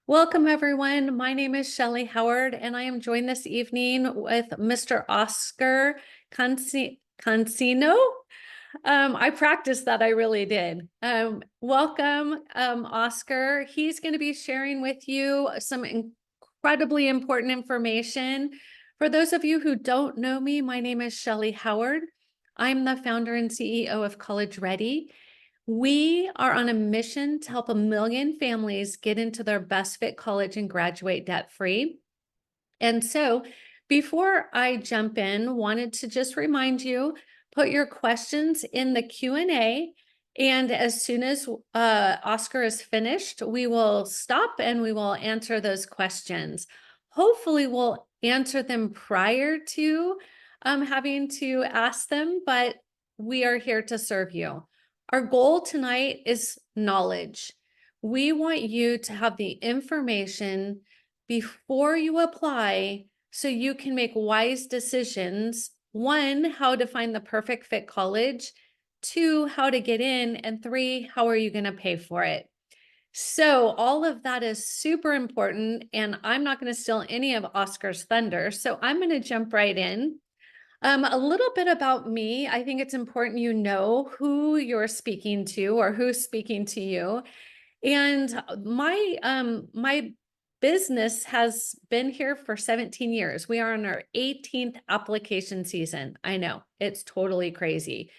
Welcome, everyone. My name is Shellee Howard, and I am joined this evening with Mr. Oscar Cancino. I practiced that, I really did. Welcome, Oscar. He's going to be sharing with you some incredibly important information. For those of you who don't know me, my name is Shellee Howard. I'm the founder and CEO of College Ready. We are on a mission to help 1 million families get into their best fit college and graduate debt-free. And so before I jump in, wanted to just remind you, put your questions in the Q&A. And as soon as Oscar is finished, we will stop and we will answer those questions. Hopefully we'll answer them prior to having to ask them, but we are here to serve you. Our goal tonight is knowledge. We want you to have the information before you apply so you can make wise decisions. 1, how to find the perfect fit college. 2, how to get in. And 3, how are you going to pay for it? So all of that is super important, and I'm not going to steal any of Oscar's thunder. So I'm going to jump right in. A little bit about me. I think it's important you know who you're speaking to or who's speaking to you. And my business has been here for 17 years. We are on our 18th application season. I know, it's totally crazy.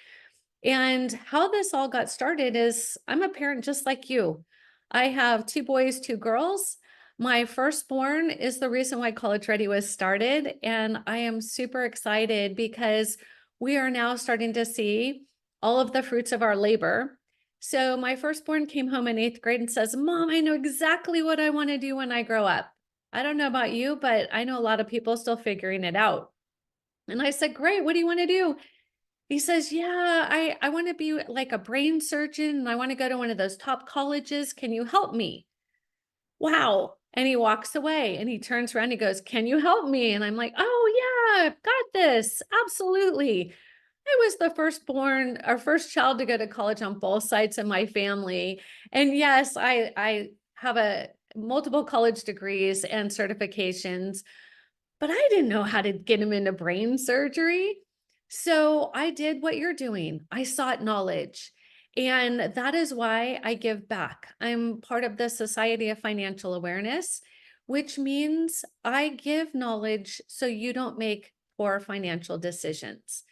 And how this all got started is I'm a parent just like you. I have 2 boys, 2 girls. My firstborn is the reason why College Ready was started, and I am super excited because we are now starting to see all of the fruits of our labor. So my firstborn came home in 8th grade and says, "Mom, I know exactly what I want to do when I grow up." I don't know about you, but I know a lot of people still figuring it out. And I said, "Great, what do you want to do?" He says, "Yeah, I want to be like a brain surgeon and I want to go to one of those top colleges. Can you help me?" Wow. And he walks away and he turns around and he goes, "Can you help me?" And I'm like, "Oh yeah, got this. Absolutely." I was the firstborn, our first child to go to college on both sides of my family. And yes, I have a multiple college degrees and certifications, but I didn't know how to get him into brain surgery. So I did what you're doing. I sought knowledge. And that is why I give back. I'm part of the Society of Financial Awareness, which means I give knowledge so you don't make poor financial decisions.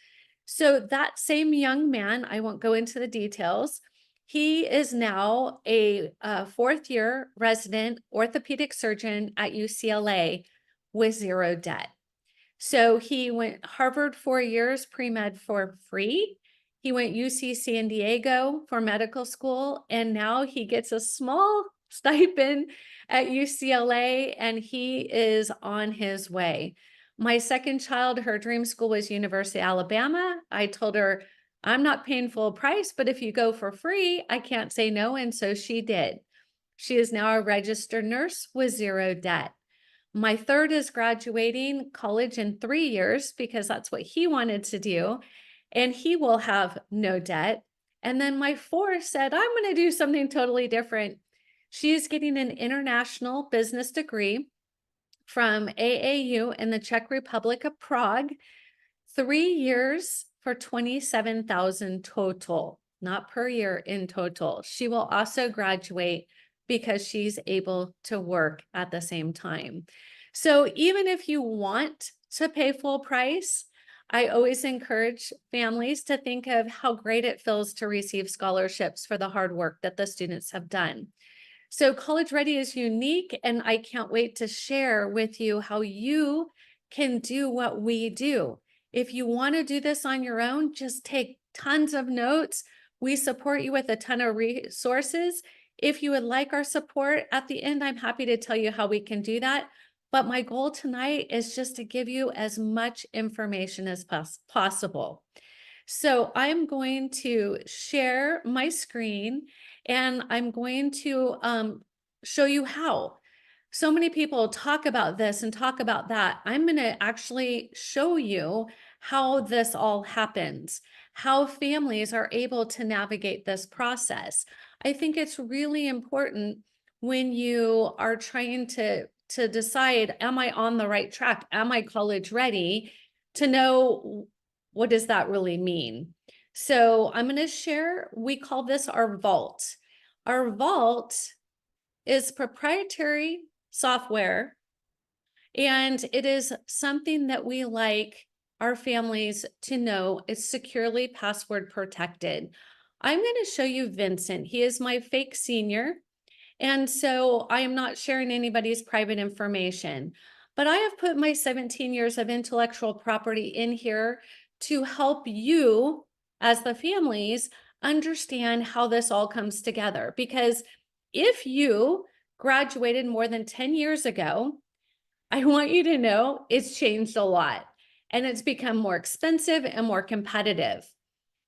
So that same young man, I won't go into the details, he is now a 4th-year resident orthopedic surgeon at UCLA with 0 debt. So he went Harvard 4 years pre-med for free. He went UC San Diego for medical school, and now he gets a small stipend at UCLA, and he is on his way. My second child, her dream school was University of Alabama. I told her, "I'm not paying full price, but if you go for free, I can't say no." And so she did. She is now a registered nurse with 0 debt. My third is graduating college in 3 years because that's what he wanted to do, and he will have no debt. And then my fourth said, "I'm going to do something totally different." She is getting an international business degree from AAU in the Czech Republic of Prague, 3 years for 27,000 total, not per year in total. She will also graduate because she's able to work at the same time. So even if you want to pay full price, I always encourage families to think of how great it feels to receive scholarships for the hard work that the students have done. So College Ready is unique, and I can't wait to share with you how you can do what we do. If you want to do this on your own, just take tons of notes. We support you with a ton of resources. If you would like our support at the end, I'm happy to tell you how we can do that. But my goal tonight is just to give you as much information as possible. So I'm going to share my screen and I'm going to show you how. So many people talk about this and talk about that. I'm going to actually show you how this all happens, how families are able to navigate this process. I think it's really important when you are trying to decide, am I on the right track? Am I college ready? To know, what does that really mean? So I'm going to share, we call this our vault. Our vault is proprietary software, and it is something that we like our families to know is securely password protected. I'm going to show you Vincent. He is my fake senior. And so I am not sharing anybody's private information, but I have put my 17 years of intellectual property in here to help you as the families understand how this all comes together. Because if you graduated more than 10 years ago, I want you to know it's changed a lot and it's become more expensive and more competitive.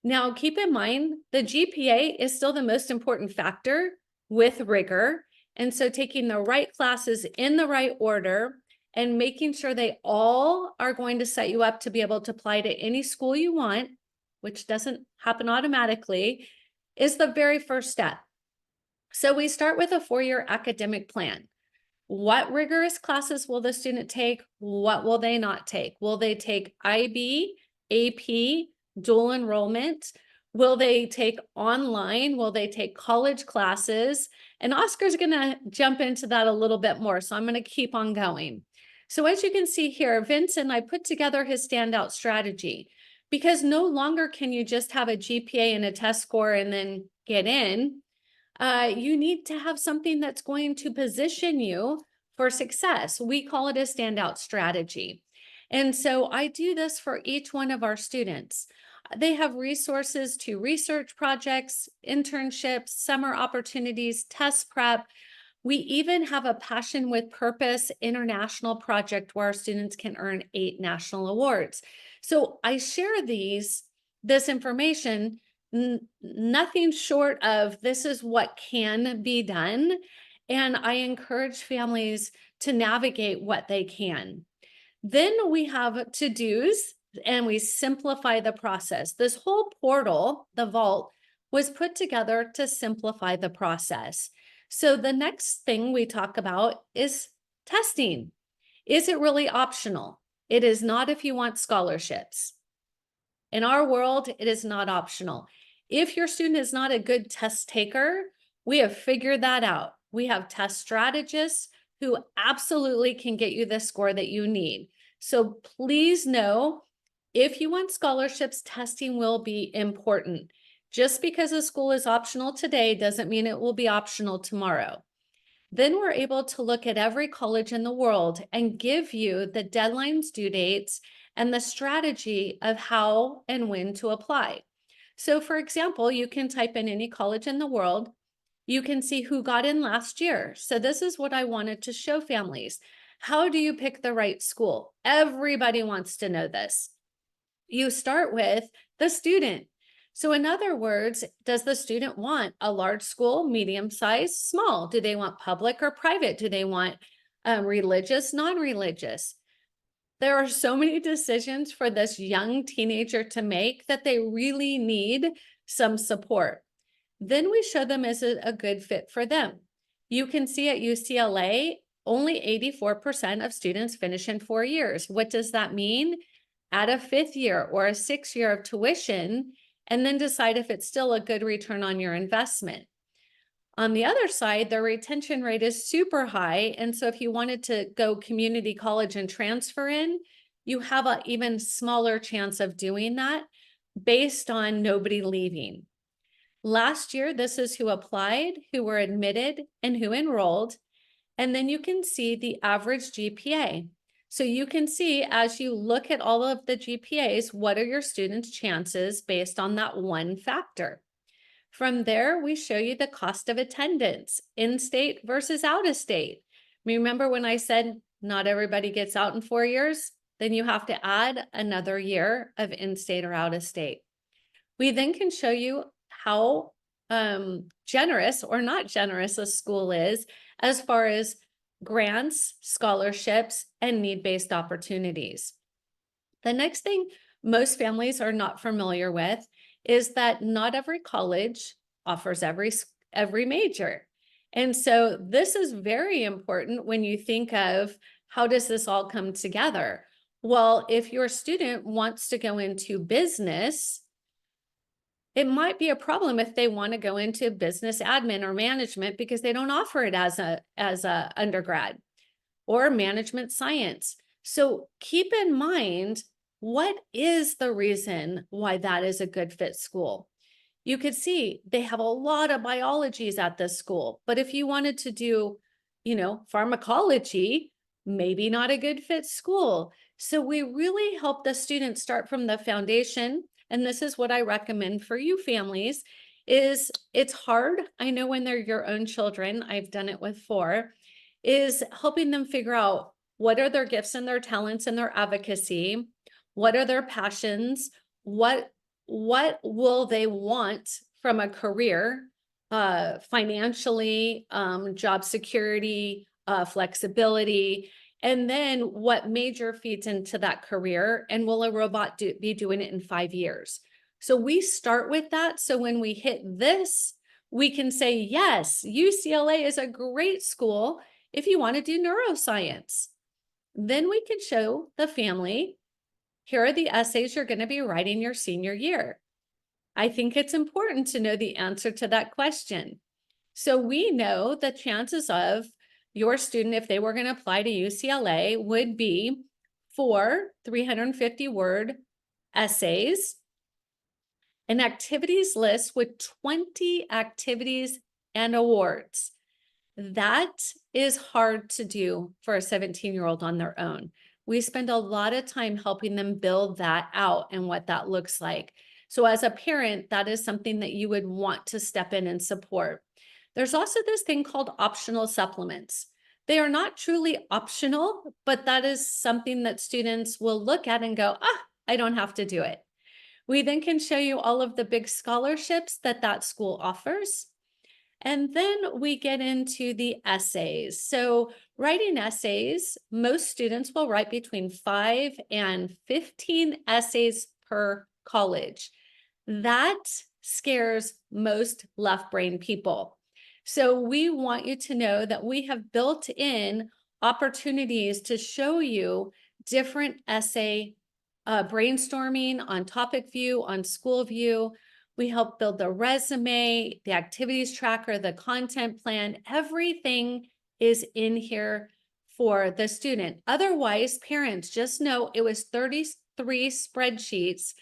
Now, keep in mind, the GPA is still the most important factor with rigor. And so taking the right classes in the right order and making sure they all are going to set you up to be able to apply to any school you want, which doesn't happen automatically, is the very first step. So we start with a 4-year academic plan. What rigorous classes will the student take? What will they not take? Will they take IB, AP, dual enrollment? Will they take online? Will they take college classes? And Oscar's going to jump into that a little bit more, so I'm going to keep on going. So as you can see here, Vincent, I put together his standout strategy, because no longer can you just have a GPA and a test score and then get in. You need to have something that's going to position you for success. We call it a standout strategy. And so I do this for each one of our students. They have resources to research projects, internships, summer opportunities, test prep. We even have a Passion with Purpose international project where our students can earn 8 national awards. So I share this information, nothing short of this is what can be done. And I encourage families to navigate what they can. Then we have to-dos and we simplify the process. This whole portal, the vault, was put together to simplify the process. So the next thing we talk about is testing. Is it really optional? It is not if you want scholarships. In our world, it is not optional. If your student is not a good test taker, we have figured that out. We have test strategists who absolutely can get you the score that you need. So please know, if you want scholarships, testing will be important. Just because a school is optional today doesn't mean it will be optional tomorrow. Then we're able to look at every college in the world and give you the deadlines, due dates, and the strategy of how and when to apply. So for example, you can type in any college in the world. You can see who got in last year. So this is what I wanted to show families. How do you pick the right school? Everybody wants to know this. You start with the student. So in other words, does the student want a large school, medium size, small? Do they want public or private? Do they want religious, non-religious? There are so many decisions for this young teenager to make that they really need some support. Then we show them, is it a good fit for them? You can see at UCLA, only 84% of students finish in 4 years. What does that mean? Add a 5th year or a 6th year of tuition, and then decide if it's still a good return on your investment. On the other side, the retention rate is super high. And so if you wanted to go community college and transfer in, you have an even smaller chance of doing that based on nobody leaving. Last year, this is who applied, who were admitted, and who enrolled. And then you can see the average GPA. So you can see, as you look at all of the GPAs, what are your students' chances based on that one factor? From there, we show you the cost of attendance, in-state versus out-of-state. Remember when I said not everybody gets out in 4 years? Then you have to add another year of in-state or out-of-state. We then can show you how generous or not generous a school is as far as grants, scholarships, and need-based opportunities. The next thing most families are not familiar with is that not every college offers every major. And so this is very important when you think of how does this all come together? Well, if your student wants to go into business, it might be a problem if they want to go into business admin or management because they don't offer it as a undergrad, or management science. So keep in mind, what is the reason why that is a good fit school? You could see they have a lot of biologies at this school, but if you wanted to do, pharmacology, maybe not a good fit school. So we really help the students start from the foundation. And this is what I recommend for you families is it's hard. I know when they're your own children, I've done it with 4, is helping them figure out what are their gifts and their talents and their advocacy, what are their passions, what will they want from a career, financially, job security, flexibility, and then what major feeds into that career, and will a robot be doing it in 5 years? So we start with that. So when we hit this, we can say, yes, UCLA is a great school if you want to do neuroscience. Then we can show the family, here are the essays you're going to be writing your senior year. I think it's important to know the answer to that question. So we know the chances of your student, if they were going to apply to UCLA, would be 4 350-word essays, an activities list with 20 activities and awards. That is hard to do for a 17-year-old on their own. We spend a lot of time helping them build that out and what that looks like. So as a parent, that is something that you would want to step in and support. There's also this thing called optional supplements. They are not truly optional, but that is something that students will look at and go, I don't have to do it. We then can show you all of the big scholarships that that school offers. And then we get into the essays. So writing essays, most students will write between 5 and 15 essays per college. That scares most left brain people. So we want you to know that we have built in opportunities to show you different essay brainstorming on topic view, on school view. We help build the resume, the activities tracker, the content plan. Everything is in here for the student. Otherwise, parents, just know it was 33 spreadsheets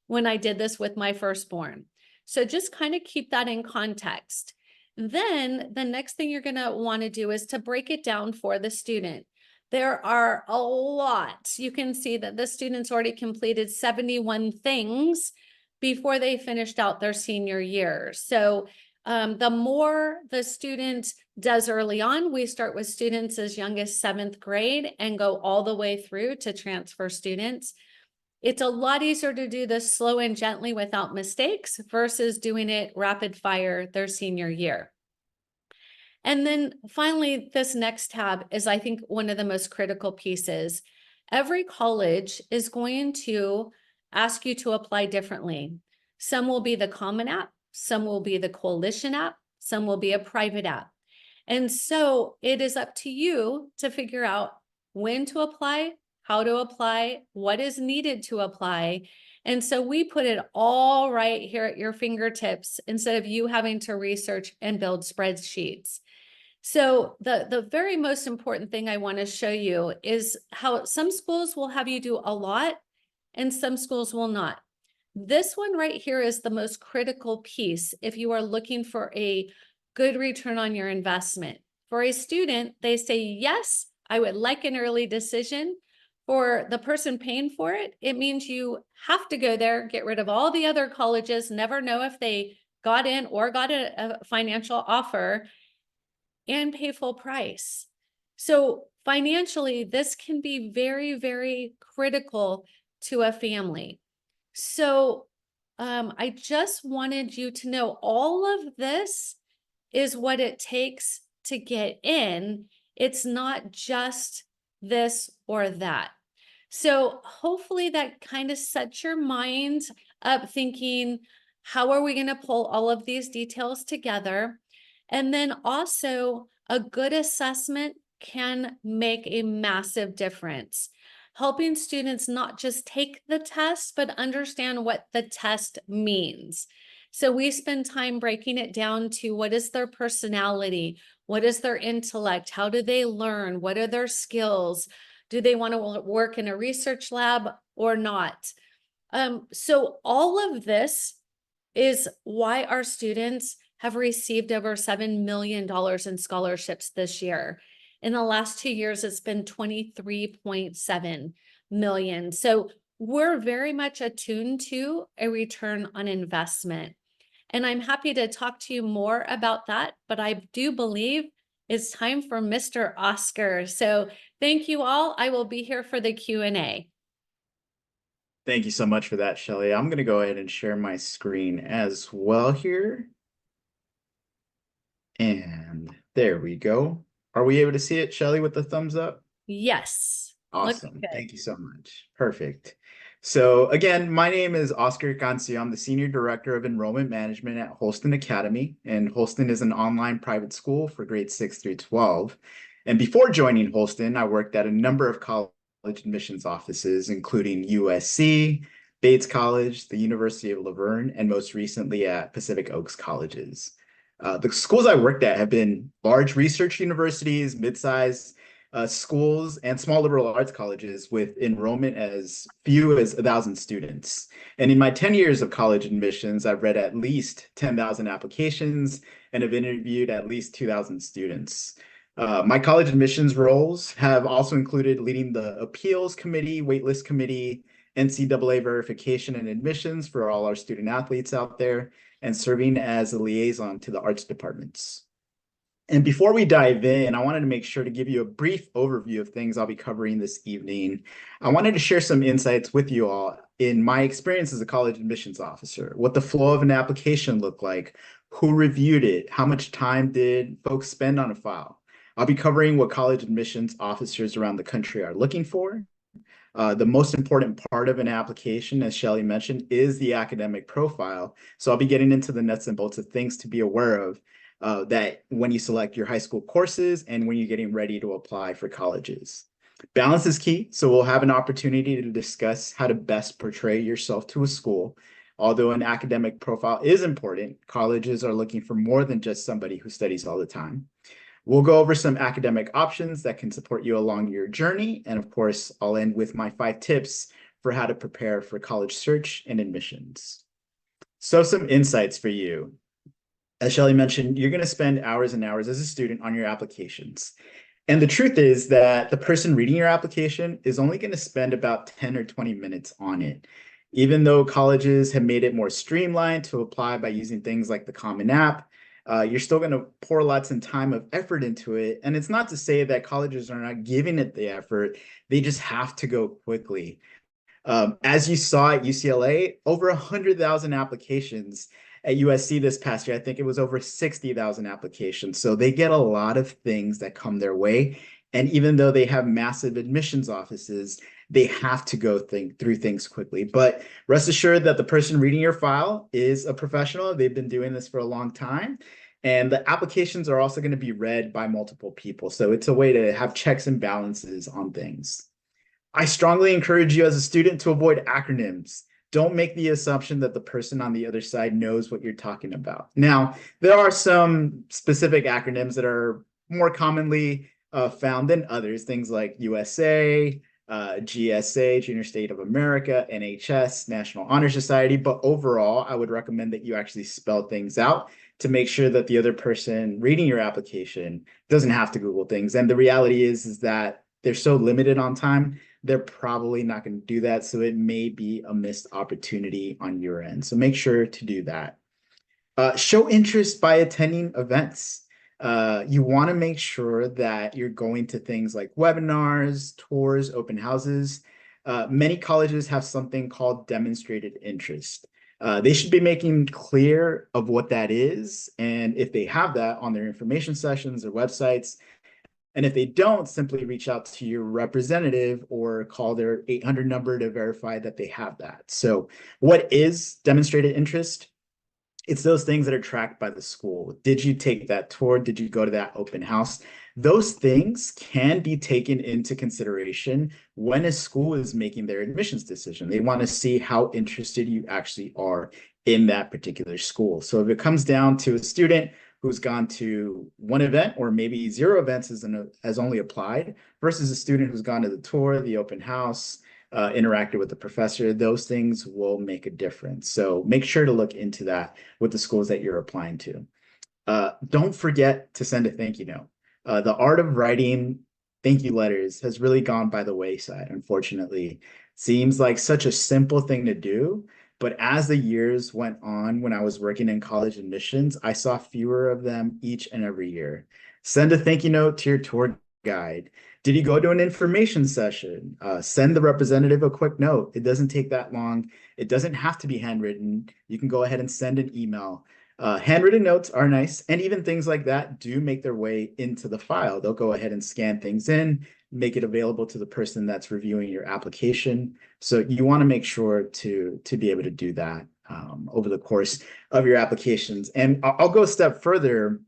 when I did this with my firstborn. So just kind of keep that in context. Then the next thing you're going to want to do is to break it down for the student. There are a lot. You can see that the students already completed 71 things before they finished out their senior year. So the more the student does early on, we start with students as young as 7th grade and go all the way through to transfer students. It's a lot easier to do this slow and gently without mistakes versus doing it rapid fire their senior year. And then finally, this next tab is, I think, one of the most critical pieces. Every college is going to ask you to apply differently. Some will be the Common App, some will be the Coalition App, some will be a private app. And so it is up to you to figure out when to apply, how to apply, what is needed to apply. And so we put it all right here at your fingertips instead of you having to research and build spreadsheets. So the very most important thing I want to show you is how some schools will have you do a lot and some schools will not. This one right here is the most critical piece if you are looking for a good return on your investment. For a student, they say, yes, I would like an early decision. For the person paying for it, it means you have to go there, get rid of all the other colleges, never know if they got in or got a financial offer, and pay full price. So financially, this can be very, very critical to a family. So I just wanted you to know all of this is what it takes to get in. It's not just this or that. So hopefully that kind of sets your mind up thinking, how are we going to pull all of these details together? And then also a good assessment can make a massive difference, helping students not just take the test, but understand what the test means. So we spend time breaking it down to what is their personality, what is their intellect, how do they learn, what are their skills, do they want to work in a research lab or not? So all of this is why our students have received over $7 million in scholarships this year. In the last 2 years, it's been 23.7 million. So we're very much attuned to a return on investment. And I'm happy to talk to you more about that, but I do believe it's time for Mr. Oscar. So thank you all. I will be here for the Q&A. Thank you so much for that, Shellee. I'm going to go ahead and share my screen as well here. And there we go. Are we able to see it, Shellee, with the thumbs up? Yes. Awesome. Thank you so much. Perfect. So again, my name is Oscar Cancio. I'm the Senior Director of Enrollment Management at Holston Academy, and Holston is an online private school for grades 6 through 12. And before joining Holston, I worked at a number of college admissions offices, including USC, Bates College, the University of Laverne, and most recently at Pacific Oaks Colleges. The schools I worked at have been large research universities, mid-sized schools, and small liberal arts colleges with enrollment as few as 1,000 students. And in my 10 years of college admissions, I've read at least 10,000 applications and have interviewed at least 2,000 students. My college admissions roles have also included leading the appeals committee, waitlist committee, NCAA verification and admissions for all our student athletes out there, and serving as a liaison to the arts departments. And before we dive in, I wanted to make sure to give you a brief overview of things I'll be covering this evening. I wanted to share some insights with you all in my experience as a college admissions officer, what the flow of an application looked like, who reviewed it, how much time did folks spend on a file. I'll be covering what college admissions officers around the country are looking for. The most important part of an application, as Shellee mentioned, is the academic profile. So I'll be getting into the nuts and bolts of things to be aware of that when you select your high school courses and when you're getting ready to apply for colleges. Balance is key, so we'll have an opportunity to discuss how to best portray yourself to a school. Although an academic profile is important, colleges are looking for more than just somebody who studies all the time. We'll go over some academic options that can support you along your journey. And of course, I'll end with my 5 tips for how to prepare for college search and admissions. So some insights for you. As Shellee mentioned, you're going to spend hours and hours as a student on your applications. And the truth is that the person reading your application is only going to spend about 10 or 20 minutes on it. Even though colleges have made it more streamlined to apply by using things like the Common App, you're still going to pour lots of time of effort into it. And it's not to say that colleges are not giving it the effort. They just have to go quickly. As you saw at UCLA, over 100,000 applications. At USC this past year, I think it was over 60,000 applications. So they get a lot of things that come their way. And even though they have massive admissions offices, they have to go through things quickly. But rest assured that the person reading your file is a professional. They've been doing this for a long time. And the applications are also going to be read by multiple people. So it's a way to have checks and balances on things. I strongly encourage you as a student to avoid acronyms. Don't make the assumption that the person on the other side knows what you're talking about. Now, there are some specific acronyms that are more commonly found than others, things like USA, GSA, Junior State of America, NHS, National Honor Society. But overall, I would recommend that you actually spell things out to make sure that the other person reading your application doesn't have to Google things. And the reality is that they're so limited on time, they're probably not going to do that. So it may be a missed opportunity on your end. So make sure to do that. Show interest by attending events. You want to make sure that you're going to things like webinars, tours, open houses. Many colleges have something called demonstrated interest. They should be making clear of what that is. And if they have that on their information sessions or websites, and if they don't, simply reach out to your representative or call their 800 number to verify that they have that. So what is demonstrated interest? It's those things that are tracked by the school. Did you take that tour? Did you go to that open house? Those things can be taken into consideration when a school is making their admissions decision. They want to see how interested you actually are in that particular school. So if it comes down to a student who's gone to one event or maybe zero events has only applied versus a student who's gone to the tour, the open house, interacted with the professor, those things will make a difference. So make sure to look into that with the schools that you're applying to. Don't forget to send a thank you note. The art of writing thank you letters has really gone by the wayside, unfortunately. Seems like such a simple thing to do, but as the years went on, when I was working in college admissions, I saw fewer of them each and every year. Send a thank you note to your tour guide. Did you go to an information session? Send the representative a quick note. It doesn't take that long. It doesn't have to be handwritten. You can go ahead and send an email. Handwritten notes are nice, and even things like that do make their way into the file. They'll go ahead and scan things in, make it available to the person that's reviewing your application. So you want to make sure to be able to do that over the course of your applications. And I'll go a step further.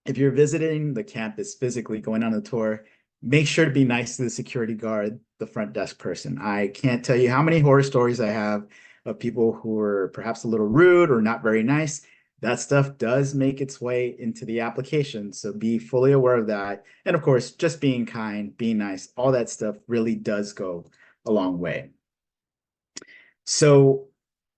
If you're visiting the campus physically, going on a tour, make sure to be nice to the security guard, the front desk person. I can't tell you how many horror stories I have of people who are perhaps a little rude or not very nice. That stuff does make its way into the application, so be fully aware of that. And of course, just being kind, being nice, all that stuff really does go a long way. So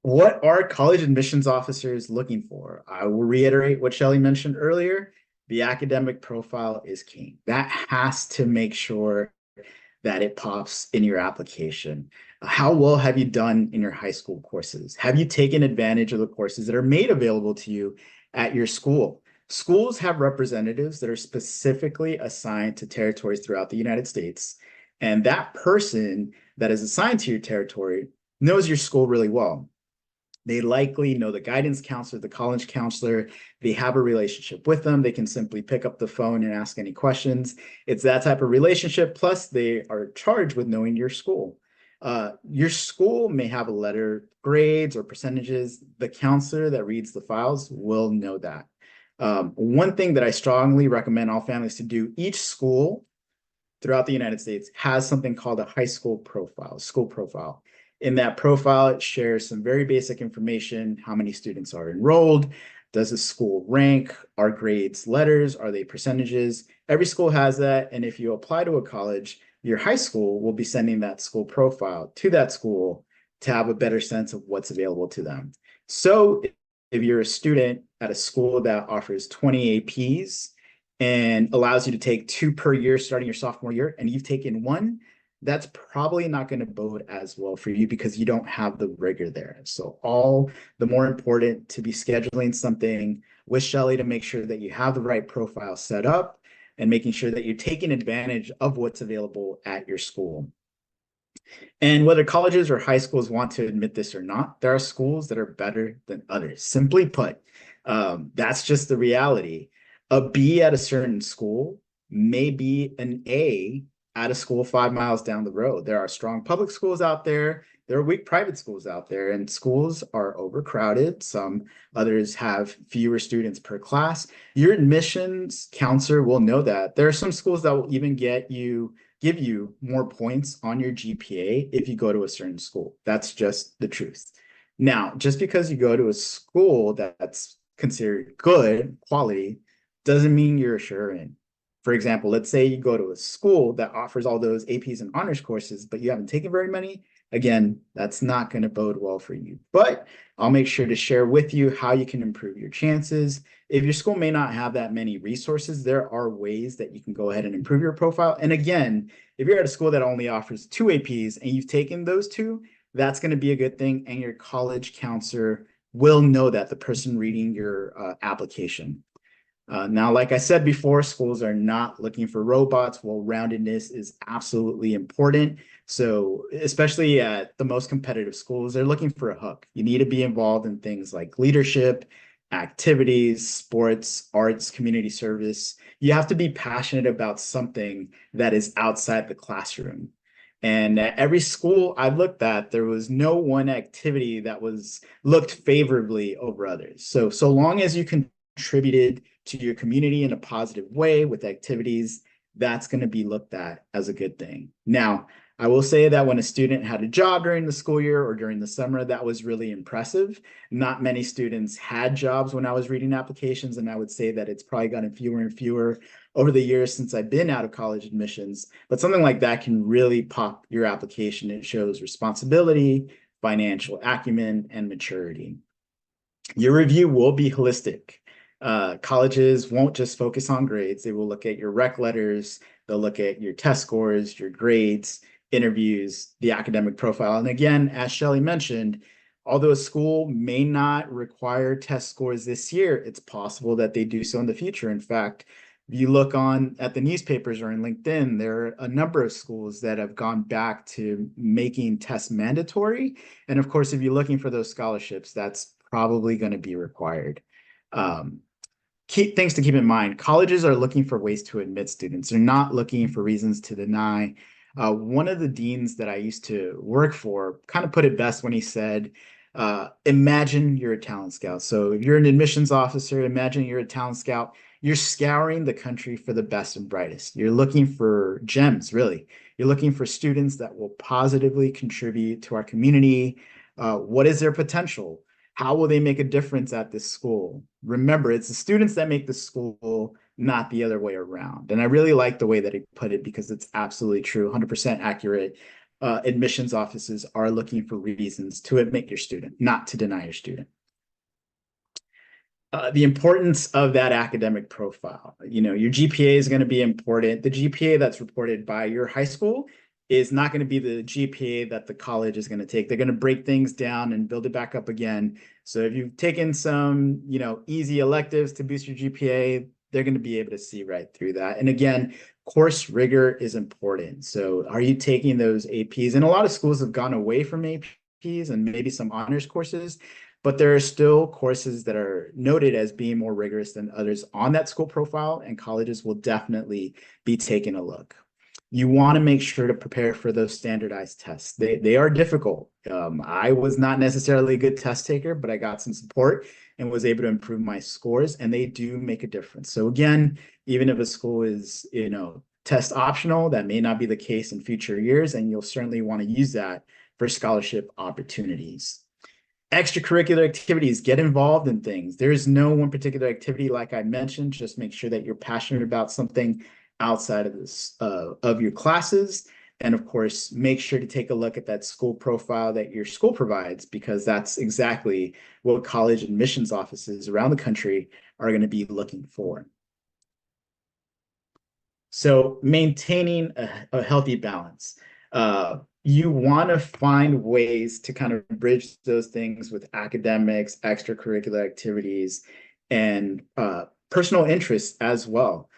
what are college admissions officers looking for? I will reiterate what Shellee mentioned earlier. The academic profile is king. That has to make sure that it pops in your application. How well have you done in your high school courses? Have you taken advantage of the courses that are made available to you at your school? Schools have representatives that are specifically assigned to territories throughout the United States. And that person that is assigned to your territory knows your school really well. They likely know the guidance counselor, the college counselor. They have a relationship with them. They can simply pick up the phone and ask any questions. It's that type of relationship. Plus, they are charged with knowing your school. Your school may have a letter, grades, or percentages. The counselor that reads the files will know that. One thing that I strongly recommend all families to do, each school throughout the United States has something called a high school profile, school profile. In that profile, it shares some very basic information. How many students are enrolled? Does the school rank? Are grades letters? Are they percentages? Every school has that. And if you apply to a college, your high school will be sending that school profile to that school to have a better sense of what's available to them. So if you're a student at a school that offers 20 APs and allows you to take 2 per year starting your sophomore year, and you've taken 1, that's probably not going to bode as well for you because you don't have the rigor there. So all the more important to be scheduling something with Shellee to make sure that you have the right profile set up and making sure that you're taking advantage of what's available at your school. And whether colleges or high schools want to admit this or not, there are schools that are better than others. Simply put, that's just the reality. A B at a certain school may be an A at a school 5 miles down the road. There are strong public schools out there. There are weak private schools out there, and schools are overcrowded. Some others have fewer students per class. Your admissions counselor will know that. There are some schools that will even give you more points on your GPA if you go to a certain school. That's just the truth. Now, just because you go to a school that's considered good quality doesn't mean you're sure in. For example, let's say you go to a school that offers all those APs and honors courses, but you haven't taken very many. Again, that's not going to bode well for you. But I'll make sure to share with you how you can improve your chances. If your school may not have that many resources, there are ways that you can go ahead and improve your profile. And again, if you're at a school that only offers 2 APs and you've taken those 2, that's going to be a good thing. And your college counselor will know that, the person reading your application. Now, like I said before, schools are not looking for robots. Well-roundedness is absolutely important. So especially at the most competitive schools, they're looking for a hook. You need to be involved in things like leadership, activities, sports, arts, community service. You have to be passionate about something that is outside the classroom. And at every school I've looked at, there was no one activity that was looked favorably over others. So long as you contributed to your community in a positive way with activities, that's going to be looked at as a good thing. Now, I will say that when a student had a job during the school year or during the summer, that was really impressive. Not many students had jobs when I was reading applications, and I would say that it's probably gotten fewer and fewer over the years since I've been out of college admissions. But something like that can really pop your application. It shows responsibility, financial acumen, and maturity. Your review will be holistic. Colleges won't just focus on grades. They will look at your rec letters. They'll look at your test scores, your grades, interviews, the academic profile. And again, as Shellee mentioned, although a school may not require test scores this year, it's possible that they do so in the future. In fact, if you look on at the newspapers or in LinkedIn, there are a number of schools that have gone back to making tests mandatory. And of course, if you're looking for those scholarships, that's probably going to be required. Key things to keep in mind: colleges are looking for ways to admit students. They're not looking for reasons to deny. One of the deans that I used to work for kind of put it best when he said, imagine you're a talent scout. So if you're an admissions officer, imagine you're a talent scout. You're scouring the country for the best and brightest. You're looking for gems, really. You're looking for students that will positively contribute to our community. What is their potential? How will they make a difference at this school? Remember, it's the students that make the school, not the other way around. And I really like the way that he put it because it's absolutely true, 100% accurate. Admissions offices are looking for reasons to admit your student, not to deny your student. The importance of that academic profile. Your GPA is going to be important. The GPA that's reported by your high school is not going to be the GPA that the college is going to take. They're going to break things down and build it back up again. So if you've taken some, easy electives to boost your GPA, they're going to be able to see right through that. And again, course rigor is important. So are you taking those APs? And a lot of schools have gone away from APs and maybe some honors courses, but there are still courses that are noted as being more rigorous than others on that school profile, and colleges will definitely be taking a look. You want to make sure to prepare for those standardized tests. They are difficult. I was not necessarily a good test taker, but I got some support and was able to improve my scores, and they do make a difference. So again, even if a school is, test optional, that may not be the case in future years, and you'll certainly want to use that for scholarship opportunities. Extracurricular activities, get involved in things. There's no one particular activity, like I mentioned. Just make sure that you're passionate about something outside of this of your classes. And of course, make sure to take a look at that school profile that your school provides, because that's exactly what college admissions offices around the country are going to be looking for. So maintaining a healthy balance. You want to find ways to kind of bridge those things with academics, extracurricular activities, and personal interests as well.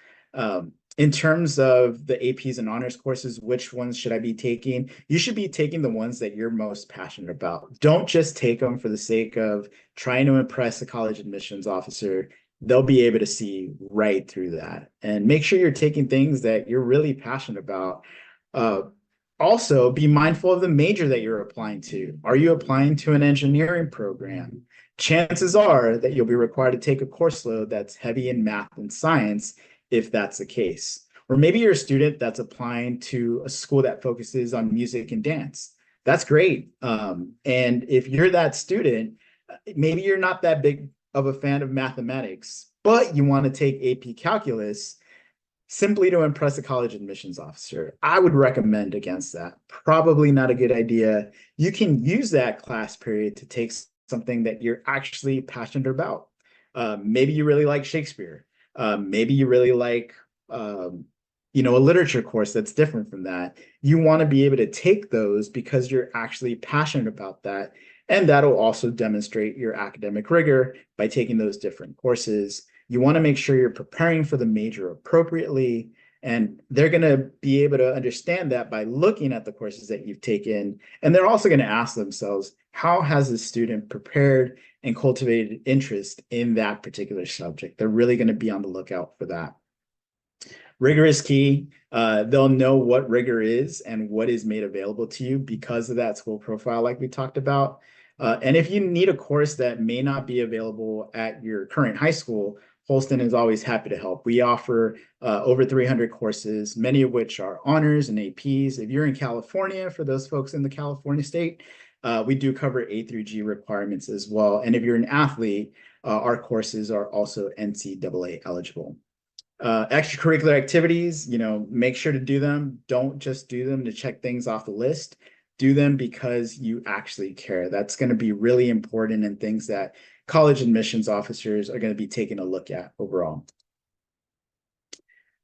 In terms of the APs and honors courses, which ones should I be taking? You should be taking the ones that you're most passionate about. Don't just take them for the sake of trying to impress a college admissions officer. They'll be able to see right through that. And make sure you're taking things that you're really passionate about. Also, be mindful of the major that you're applying to. Are you applying to an engineering program? Chances are that you'll be required to take a course load that's heavy in math and science, if that's the case. Or maybe you're a student that's applying to a school that focuses on music and dance. That's great. And if you're that student, maybe you're not that big of a fan of mathematics, but you want to take AP Calculus simply to impress a college admissions officer. I would recommend against that. Probably not a good idea. You can use that class period to take something that you're actually passionate about. Maybe you really like Shakespeare. Maybe you really like, a literature course that's different from that. You want to be able to take those because you're actually passionate about that. And that'll also demonstrate your academic rigor by taking those different courses. You want to make sure you're preparing for the major appropriately. And they're going to be able to understand that by looking at the courses that you've taken. And they're also going to ask themselves, how has the student prepared and cultivated interest in that particular subject? They're really going to be on the lookout for that. Rigor is key. They'll know what rigor is and what is made available to you because of that school profile, like we talked about. And if you need a course that may not be available at your current high school, Holston is always happy to help. We offer over 300 courses, many of which are honors and APs. If you're in California, for those folks in the California state, we do cover A through G requirements as well. And if you're an athlete, our courses are also NCAA eligible. Extracurricular activities, make sure to do them. Don't just do them to check things off the list. Do them because you actually care. That's going to be really important and things that college admissions officers are going to be taking a look at overall.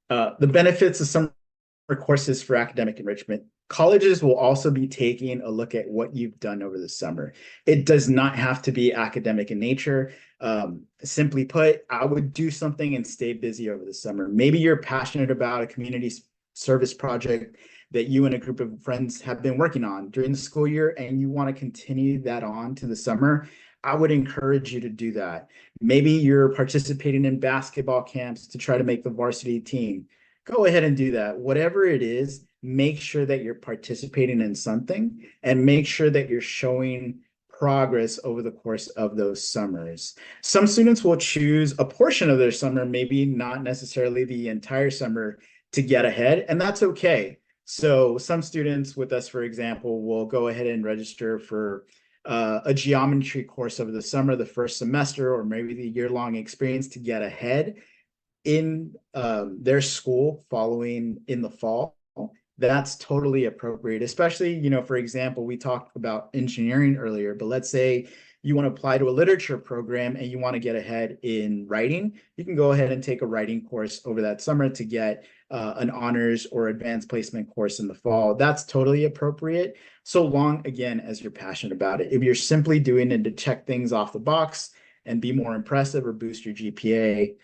The benefits of summer courses for academic enrichment. Colleges will also be taking a look at what you've done over the summer. It does not have to be academic in nature. Simply put, I would do something and stay busy over the summer. Maybe you're passionate about a community service project that you and a group of friends have been working on during the school year, and you want to continue that on to the summer. I would encourage you to do that. Maybe you're participating in basketball camps to try to make the varsity team. Go ahead and do that. Whatever it is, make sure that you're participating in something and make sure that you're showing progress over the course of those summers. Some students will choose a portion of their summer, maybe not necessarily the entire summer, to get ahead, and that's okay. So some students with us, for example, will go ahead and register for a geometry course over the summer, the first semester, or maybe the year-long experience to get ahead in their school following in the fall. That's totally appropriate, especially, for example, we talked about engineering earlier, but let's say you want to apply to a literature program and you want to get ahead in writing, you can go ahead and take a writing course over that summer to get an honors or advanced placement course in the fall. That's totally appropriate, so long, again, as you're passionate about it. If you're simply doing it to check things off the box and be more impressive or boost your GPA,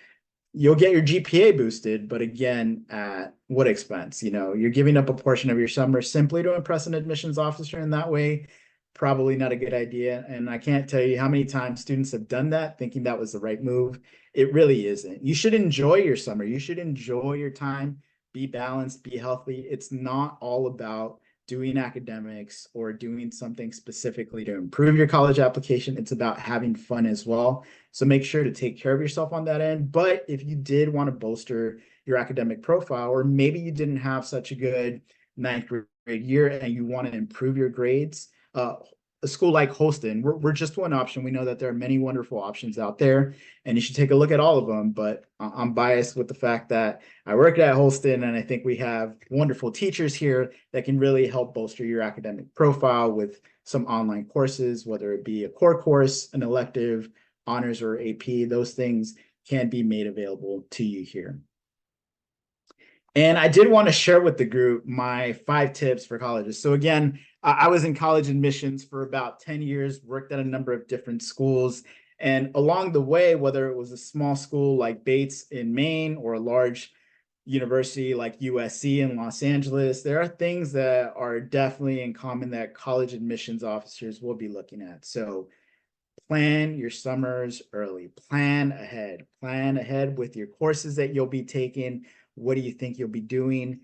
you'll get your GPA boosted, but again, at what expense? You're giving up a portion of your summer simply to impress an admissions officer in that way. Probably not a good idea. And I can't tell you how many times students have done that thinking that was the right move. It really isn't. You should enjoy your summer. You should enjoy your time, be balanced, be healthy. It's not all about doing academics or doing something specifically to improve your college application. It's about having fun as well. So make sure to take care of yourself on that end. But if you did want to bolster your academic profile, or maybe you didn't have such a good ninth grade year and you want to improve your grades, a school like Holston, we're just one option. We know that there are many wonderful options out there, and you should take a look at all of them. But I'm biased with the fact that I work at Holston, and I think we have wonderful teachers here that can really help bolster your academic profile with some online courses, whether it be a core course, an elective, honors, or AP. Those things can be made available to you here. And I did want to share with the group my 5 tips for colleges. So again, I was in college admissions for about 10 years, worked at a number of different schools. And along the way, whether it was a small school like Bates in Maine or a large university like USC in Los Angeles, there are things that are definitely in common that college admissions officers will be looking at. So plan your summers early, plan ahead with your courses that you'll be taking. What do you think you'll be doing?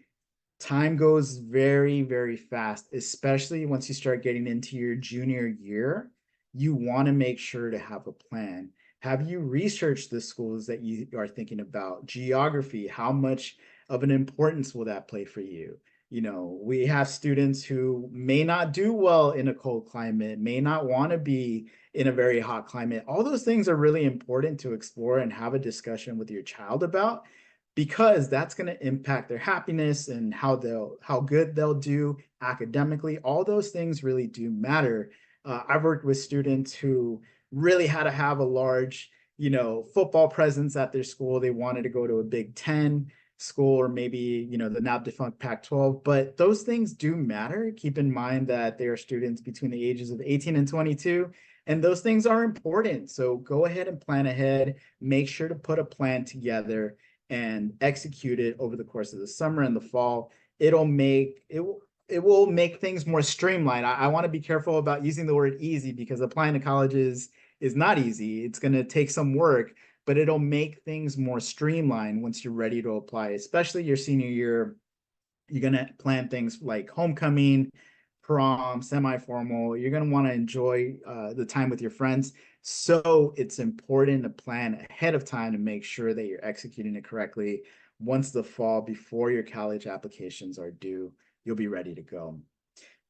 Time goes very, very fast, especially once you start getting into your junior year. You want to make sure to have a plan. Have you researched the schools that you are thinking about? Geography, how much of an importance will that play for you? We have students who may not do well in a cold climate, may not want to be in a very hot climate. All those things are really important to explore and have a discussion with your child about, because that's going to impact their happiness and how good they'll do academically. All those things really do matter. I've worked with students who really had to have a large, football presence at their school. They wanted to go to a Big Ten school, or maybe, the now defunct Pac-12, but those things do matter. Keep in mind that they are students between the ages of 18 and 22, and those things are important. So go ahead and plan ahead, make sure to put a plan together and execute it over the course of the summer and the fall. It will make things more streamlined. I want to be careful about using the word easy, because applying to colleges is not easy. It's going to take some work, but it'll make things more streamlined once you're ready to apply, especially your senior year You're going to plan things like homecoming, prom, semi-formal. You're going to want to enjoy the time with your friends. So it's important to plan ahead of time to make sure that you're executing it correctly. Once the fall, before your college applications are due, you'll be ready to go.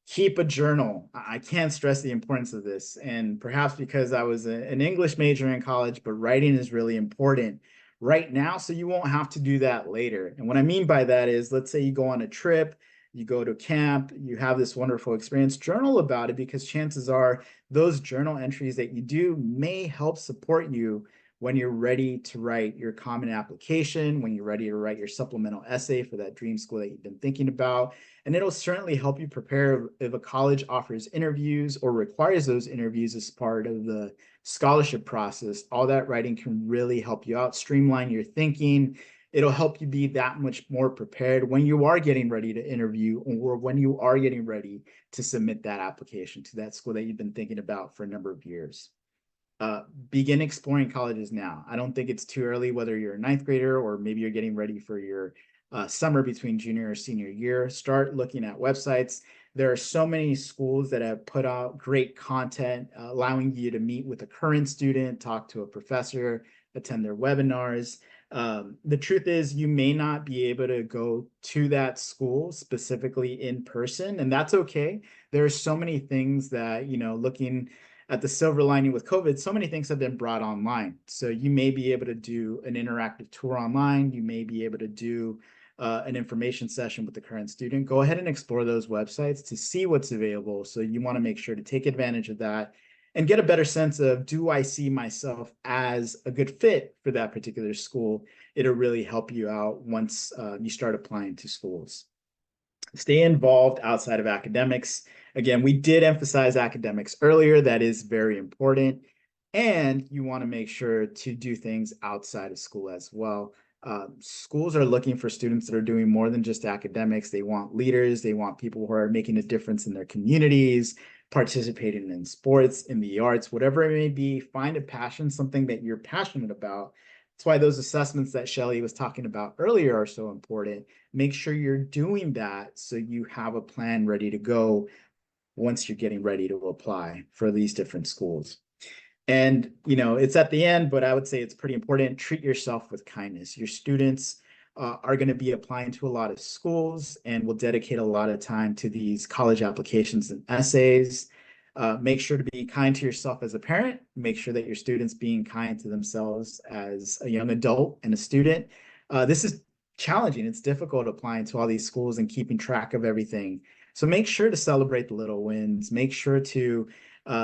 Keep a journal. I can't stress the importance of this. And perhaps because I was an English major in college, but writing is really important right now, so you won't have to do that later. And what I mean by that is, let's say you go on a trip, you go to camp, you have this wonderful experience, journal about it, because chances are those journal entries that you do may help support you when you're ready to write your common application, when you're ready to write your supplemental essay for that dream school that you've been thinking about. And it'll certainly help you prepare if a college offers interviews or requires those interviews as part of the scholarship process. All that writing can really help you out, streamline your thinking. It'll help you be that much more prepared when you are getting ready to interview, or when you are getting ready to submit that application to that school that you've been thinking about for a number of years. Begin exploring colleges now. I don't think it's too early, whether you're a ninth grader or maybe you're getting ready for your summer between junior or senior year. Start looking at websites. There are so many schools that have put out great content, allowing you to meet with a current student, talk to a professor, attend their webinars. The truth is, you may not be able to go to that school specifically in person, and that's okay. There are so many things that, looking at the silver lining with COVID, so many things have been brought online. So you may be able to do an interactive tour online. You may be able to do an information session with the current student. Go ahead and explore those websites to see what's available. So you want to make sure to take advantage of that and get a better sense of, do I see myself as a good fit for that particular school? It'll really help you out once you start applying to schools. Stay involved outside of academics. Again, we did emphasize academics earlier. That is very important. And you want to make sure to do things outside of school as well. Schools are looking for students that are doing more than just academics. They want leaders. They want people who are making a difference in their communities, participating in sports, in the arts, whatever it may be. Find a passion, something that you're passionate about. That's why those assessments that Shellee was talking about earlier are so important. Make sure you're doing that so you have a plan ready to go once you're getting ready to apply for these different schools. And, it's at the end, but I would say it's pretty important. Treat yourself with kindness. Your students are going to be applying to a lot of schools and will dedicate a lot of time to these college applications and essays. Make sure to be kind to yourself as a parent. Make sure that your students being kind to themselves as a young adult and a student. This is challenging. It's difficult applying to all these schools and keeping track of everything. So make sure to celebrate the little wins. Make sure to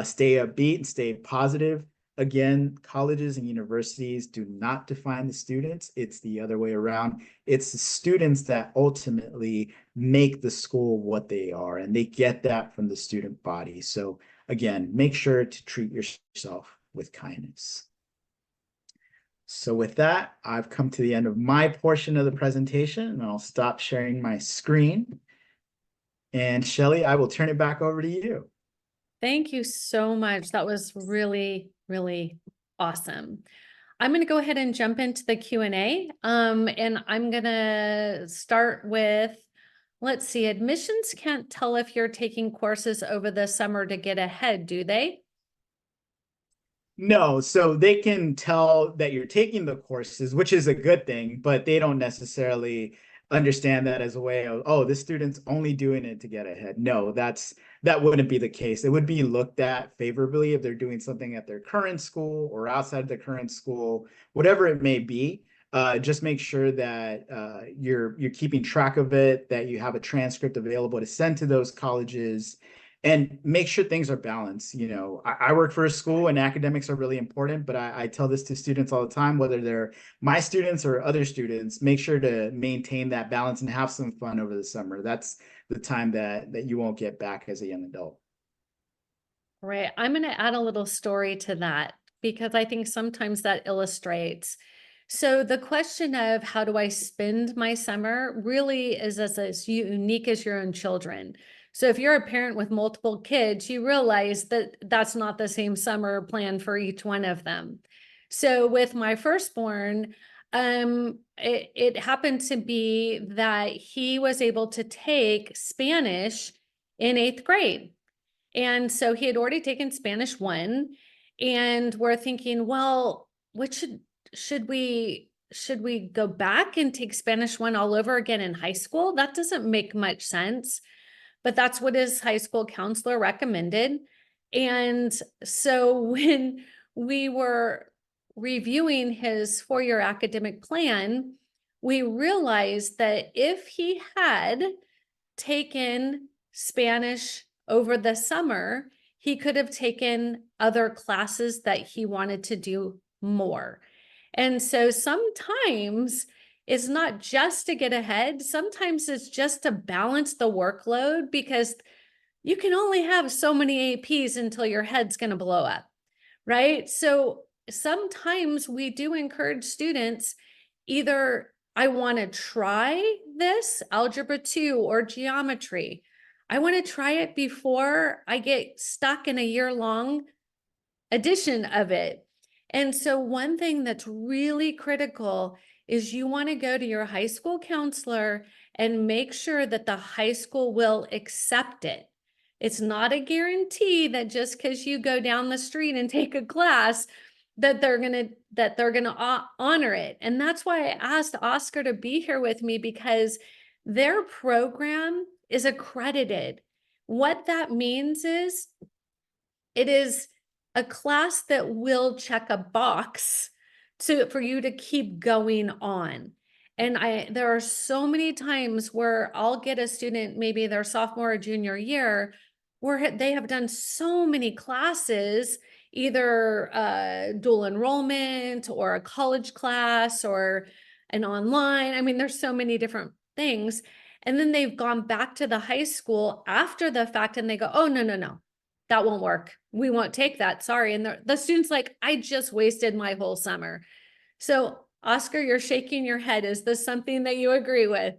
stay upbeat and stay positive. Again, colleges and universities do not define the students. It's the other way around. It's the students that ultimately make the school what they are, and they get that from the student body. So again, make sure to treat yourself with kindness. So with that, I've come to the end of my portion of the presentation, and I'll stop sharing my screen. And Shellee, I will turn it back over to you. Thank you so much. That was really, really awesome. I'm going to go ahead and jump into the Q&A. And I'm going to start with, let's see, admissions can't tell if you're taking courses over the summer to get ahead, do they? No, so they can tell that you're taking the courses, which is a good thing, but they don't necessarily understand that as a way of, oh, this student's only doing it to get ahead. No, that wouldn't be the case. It would be looked at favorably if they're doing something at their current school or outside of the current school, whatever it may be. Just make sure that you're keeping track of it, that you have a transcript available to send to those colleges, and make sure things are balanced. I work for a school and academics are really important, but I tell this to students all the time, whether they're my students or other students, make sure to maintain that balance and have some fun over the summer. That's the time that you won't get back as a young adult. Right. I'm going to add a little story to that because I think sometimes that illustrates. So the question of how do I spend my summer really is as unique as your own children. So if you're a parent with multiple kids, you realize that that's not the same summer plan for each one of them. So with my firstborn, It happened to be that he was able to take Spanish in 8th grade. And so he had already taken Spanish 1, and we're thinking, well, what should we go back and take Spanish 1 all over again in high school? That doesn't make much sense, but that's what his high school counselor recommended. And so when we were reviewing his 4-year academic plan, we realized that if he had taken Spanish over the summer, he could have taken other classes that he wanted to do more. And so sometimes it's not just to get ahead, sometimes it's just to balance the workload, because you can only have so many APs until your head's going to blow up, right? So sometimes we do encourage students, either I want to try this algebra 2 or geometry. I want to try it before I get stuck in a year-long edition of it. And so one thing that's really critical is you want to go to your high school counselor and make sure that the high school will accept it. It's not a guarantee that just because you go down the street and take a class that they're gonna honor it. And that's why I asked Oscar to be here with me, because their program is accredited. What that means is it is a class that will check a box for you to keep going on. And there are so many times where I'll get a student, maybe their sophomore or junior year, where they have done so many classes, either dual enrollment or a college class or an online. I mean, there's so many different things. And then they've gone back to the high school after the fact and they go, oh, no, no, no, that won't work. We won't take that. Sorry. And the student's like, I just wasted my whole summer. So Oscar, you're shaking your head. Is this something that you agree with?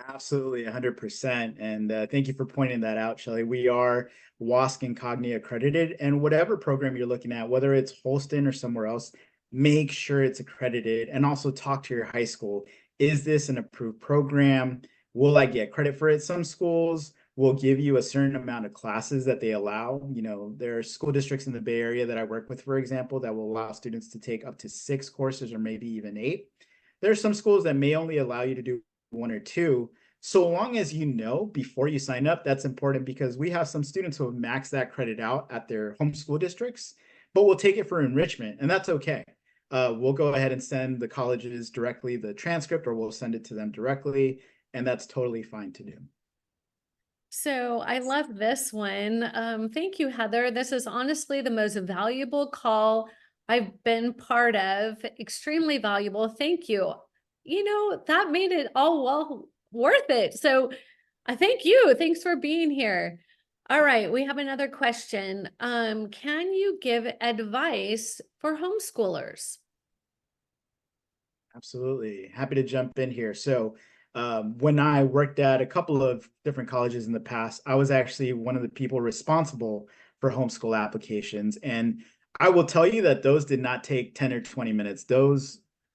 Absolutely, 100%. And thank you for pointing that out, Shellee. We are WASC and Cogni accredited, and whatever program you're looking at, whether it's Holston or somewhere else, make sure it's accredited, and also talk to your high school. Is this an approved program? Will I get credit for it? Some schools will give you a certain amount of classes that they allow. You know, there are school districts in the Bay Area that I work with, for example, that will allow students to take up to 6 courses or maybe even 8. There are some schools that may only allow you to do 1 or 2. So long as you know before you sign up, that's important, because we have some students who have maxed that credit out at their home school districts, but we'll take it for enrichment, and that's okay. We'll go ahead and send the colleges directly the transcript, or we'll send it to them directly, and that's totally fine to do. So I love this one. Thank you, Heather. This is honestly the most valuable call I've been part of. Extremely valuable. Thank you. You know, that made it all well worth it. So I thank you. Thanks for being here. All right, we have another question. Can you give advice for homeschoolers? Absolutely. Happy to jump in here. So when I worked at a couple of different colleges in the past, I was actually one of the people responsible for homeschool applications. And I will tell you that those did not take 10 or 20 minutes.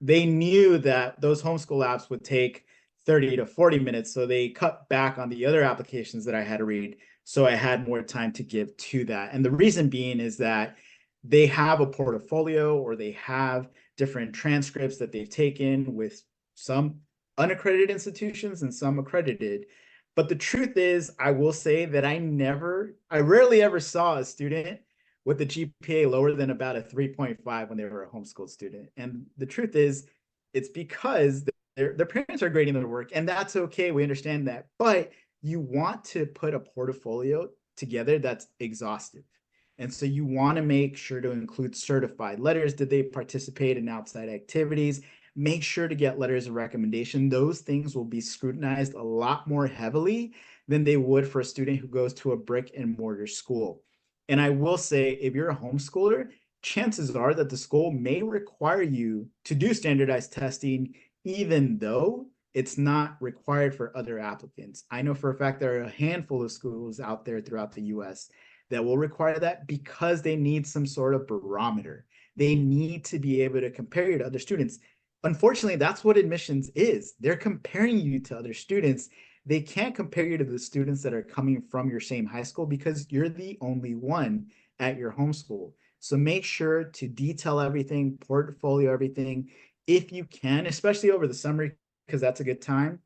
They knew that those homeschool apps would take 30 to 40 minutes. So they cut back on the other applications that I had to read. So I had more time to give to that. And the reason being is that they have a portfolio, or they have different transcripts that they've taken with some unaccredited institutions and some accredited. But the truth is, I will say that I rarely ever saw a student with a GPA lower than about a 3.5 when they were a homeschool student. And the truth is, it's because their parents are grading their work, and that's okay. We understand that. But you want to put a portfolio together that's exhaustive. And so you want to make sure to include certified letters. Did they participate in outside activities? Make sure to get letters of recommendation. Those things will be scrutinized a lot more heavily than they would for a student who goes to a brick and mortar school. And I will say, if you're a homeschooler, chances are that the school may require you to do standardized testing, even though it's not required for other applicants. I know for a fact there are a handful of schools out there throughout the US that will require that, because they need some sort of barometer. They need to be able to compare you to other students. unfortunately, that's what admissions is. They're comparing you to other students. They can't compare you to the students that are coming from your same high school because you're the only one at your homeschool. So make sure to detail everything, portfolio everything, if you can, especially over the summer, because that's a good time.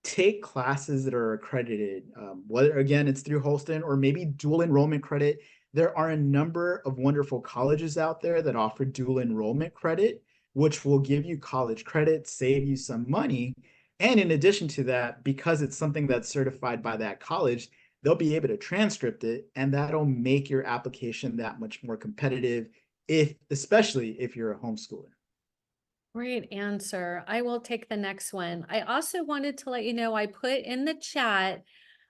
Take classes that are accredited, whether again it's through Holston or maybe dual enrollment credit. There are a number of wonderful colleges out there that offer dual enrollment credit, which will give you college credit, save you some money. And in addition to that, because it's something that's certified by that college, they'll be able to transcript it, and that'll make your application that much more competitive, if especially if you're a homeschooler. Great answer. I will take the next one. I also wanted to let you know, I put in the chat,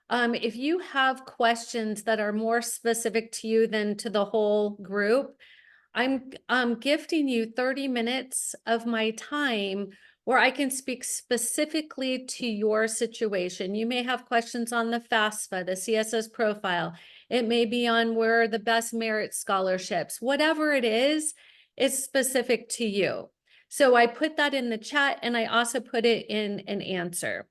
if you have questions that are more specific to you than to the whole group, I'm gifting you 30 minutes of my time where I can speak specifically to your situation. You may have questions on the FAFSA, the CSS profile. It may be on where are the best merit scholarships. Whatever it is, it's specific to you. So I put that in the chat, and I also put it in an answer.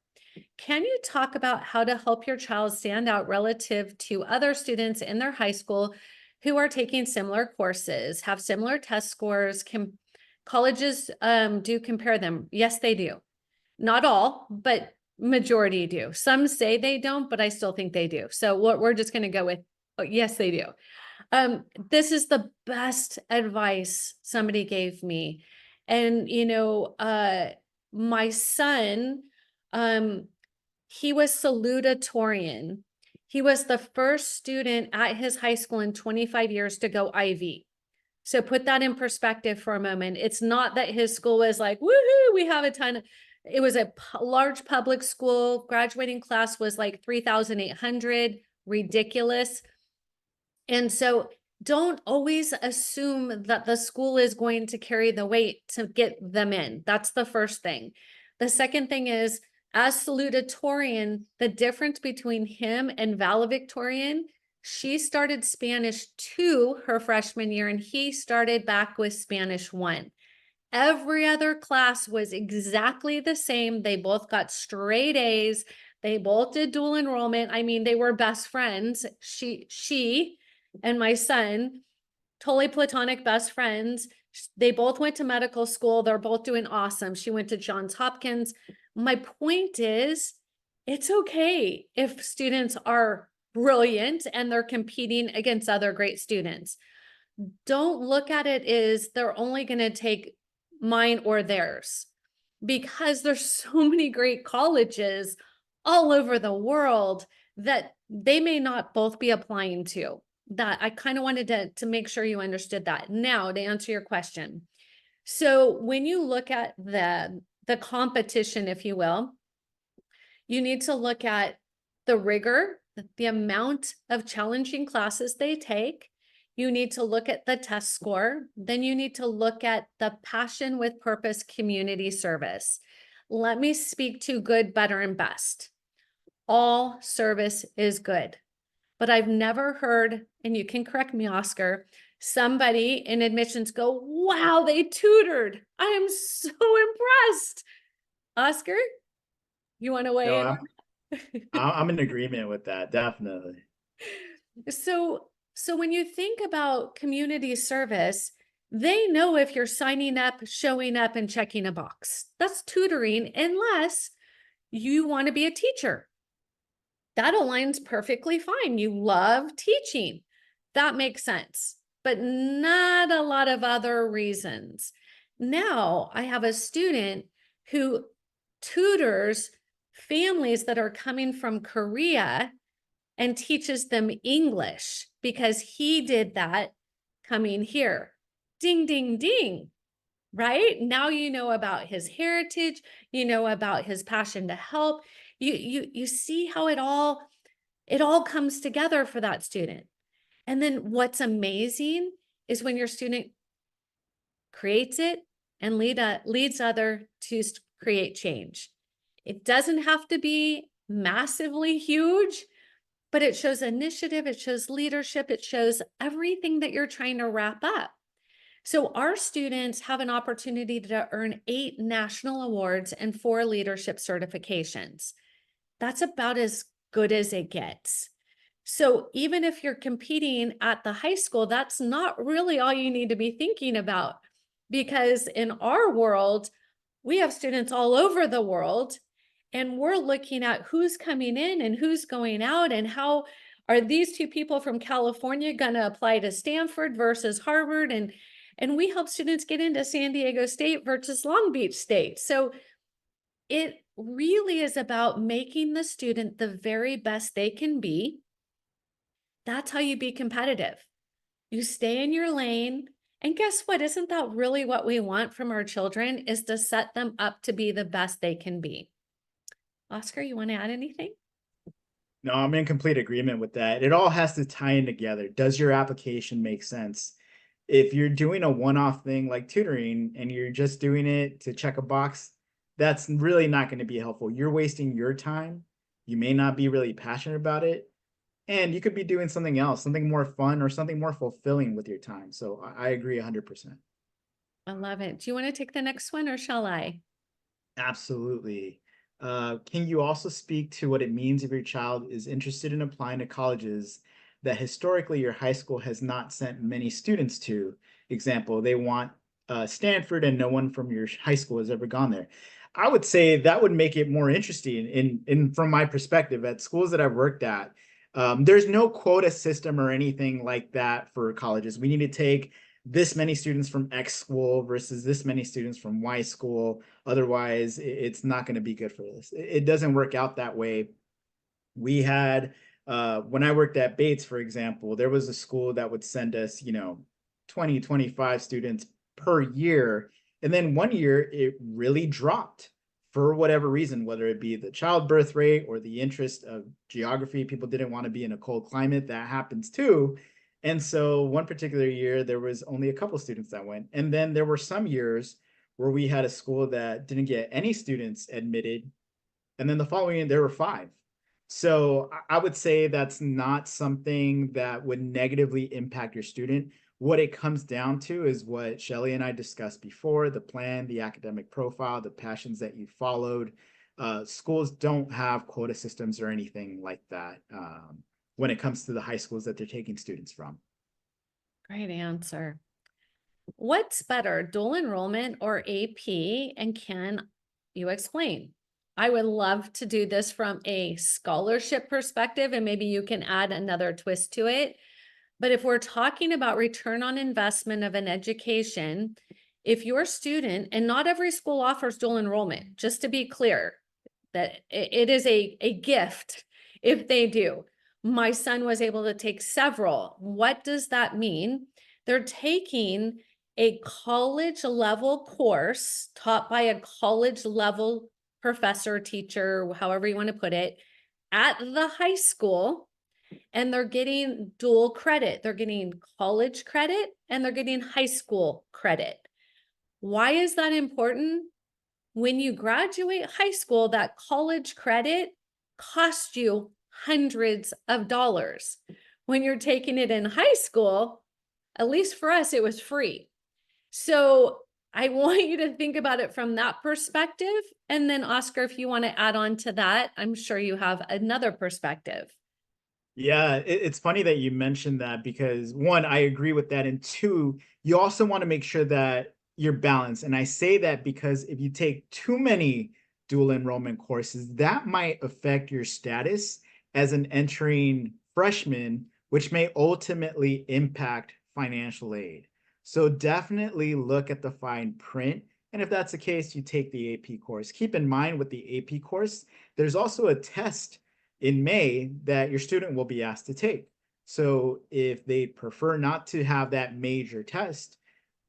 Can you talk about how to help your child stand out relative to other students in their high school who are taking similar courses, have similar test scores? Can colleges do compare them? Yes, they do. Not all, but majority do. Some say they don't, but I still think they do. So what we're just going to go with, oh, yes, they do. This is the best advice somebody gave me. And, my son, he was salutatorian. He was the first student at his high school in 25 years to go Ivy. So put that in perspective for a moment. It's not that his school was like, woohoo, we have a ton. It was a large public school. Graduating class was like 3,800, ridiculous. And so don't always assume that the school is going to carry the weight to get them in. That's the first thing. The second thing is, as salutatorian, the difference between him and valedictorian, she started Spanish 2 her freshman year, and he started back with Spanish 1. Every other class was exactly the same. They both got straight A's. They both did dual enrollment. I mean, they were best friends. She and my son, totally platonic best friends. They both went to medical school. They're both doing awesome. She went to Johns Hopkins. My point is, it's okay if students are brilliant and they're competing against other great students. Don't look at it as they're only going to take mine or theirs, because there's so many great colleges all over the world that they may not both be applying to. That I kind of wanted to make sure you understood that. Now, to answer your question. So when you look at the competition, if you will, you need to look at the rigor, the amount of challenging classes they take. You need to look at the test score. Then you need to look at the passion with purpose community service. Let me speak to good, better, and best. All service is good. But I've never heard, and you can correct me, Oscar, somebody in admissions go, wow, they tutored. I am so impressed. Oscar, you want to weigh in? No, I'm in agreement with that, definitely. So when you think about community service, they know if you're signing up, showing up, and checking a box. That's tutoring, unless you want to be a teacher. That aligns perfectly fine. You love teaching. That makes sense, but not a lot of other reasons. Now I have a student who tutors families that are coming from Korea and teaches them English because he did that coming here. Ding, ding, ding. Right? Now you know about his heritage, you know about his passion to help. You see how it all comes together for that student. And then what's amazing is when your student creates it and leads other to create change. It doesn't have to be massively huge, but it shows initiative, it shows leadership, it shows everything that you're trying to wrap up. So our students have an opportunity to earn 8 national awards and 4 leadership certifications. That's about as good as it gets. So even if you're competing at the high school, that's not really all you need to be thinking about, because in our world, we have students all over the world, and we're looking at who's coming in and who's going out, and how are these two people from California going to apply to Stanford versus Harvard, and we help students get into San Diego State versus Long Beach State. So it really is about making the student the very best they can be. That's how you be competitive. You stay in your lane. And guess what? Isn't that really what we want from our children, is to set them up to be the best they can be? Oscar, you want to add anything? No, I'm in complete agreement with that. It all has to tie in together. Does your application make sense? If you're doing a one-off thing like tutoring and you're just doing it to check a box, that's really not going to be helpful. You're wasting your time. You may not be really passionate about it. And you could be doing something else, something more fun or something more fulfilling with your time. So I agree 100%. I love it. Do you want to take the next one, or shall I? Absolutely. Can you also speak to what it means if your child is interested in applying to colleges that historically your high school has not sent many students to? Example, they want Stanford and no one from your high school has ever gone there. I would say that would make it more interesting in from my perspective at schools that I've worked at. There's no quota system or anything like that for colleges. We need to take this many students from X school versus this many students from Y school. Otherwise, it's not going to be good for this. It doesn't work out that way. We had, when I worked at Bates, for example, there was a school that would send us, 20, 25 students per year. And then one year it really dropped for whatever reason, whether it be the childbirth rate or the interest of geography. People didn't want to be in a cold climate. That happens too. And so one particular year, there was only a couple students that went. And then there were some years where we had a school that didn't get any students admitted. And then the following year, there were 5. So I would say that's not something that would negatively impact your student. What it comes down to is what Shellee and I discussed before: the plan, the academic profile, the passions that you followed. Schools don't have quota systems or anything like that when it comes to the high schools that they're taking students from. Great answer. What's better, dual enrollment or AP? And can you explain? I would love to do this from a scholarship perspective, and maybe you can add another twist to it. But if we're talking about return on investment of an education, if your student, and not every school offers dual enrollment, just to be clear, that it is a gift if they do. My son was able to take several. What does that mean? They're taking a college level course taught by a college level professor, teacher, however you want to put it, at the high school, and they're getting dual credit. They're getting college credit and they're getting high school credit. Why is that important? When you graduate high school, that college credit costs you hundreds of dollars. When you're taking it in high school, at least for us, it was free. So I want you to think about it from that perspective. And then Oscar, if you want to add on to that, I'm sure you have another perspective. Yeah, it's funny that you mentioned that because one, I agree with that. And two, you also want to make sure that you're balanced. And I say that because if you take too many dual enrollment courses, that might affect your status as an entering freshman, which may ultimately impact financial aid. So definitely look at the fine print. And if that's the case, you take the AP course. Keep in mind with the AP course, there's also a test in May that your student will be asked to take. So if they prefer not to have that major test,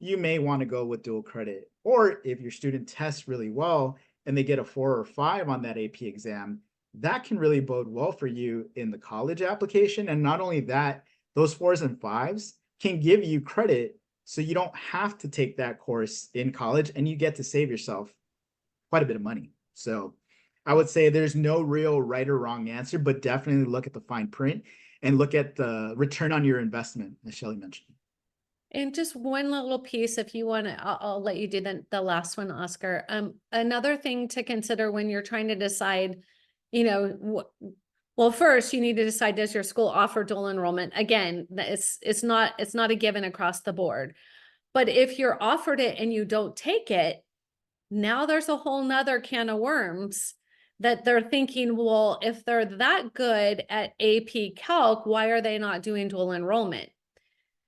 you may want to go with dual credit. Or if your student tests really well and they get a 4 or 5 on that AP exam, that can really bode well for you in the college application. And not only that, those 4s and 5s can give you credit so you don't have to take that course in college and you get to save yourself quite a bit of money. So I would say there's no real right or wrong answer, but definitely look at the fine print and look at the return on your investment, as Shellee mentioned. And just one little piece, if you want to, I'll let you do the last one, Oscar. Another thing to consider when you're trying to decide, you know, well, first you need to decide, does your school offer dual enrollment? Again, it's not a given across the board. But if you're offered it and you don't take it, now there's a whole nother can of worms that they're thinking, well, if they're that good at AP Calc, why are they not doing dual enrollment?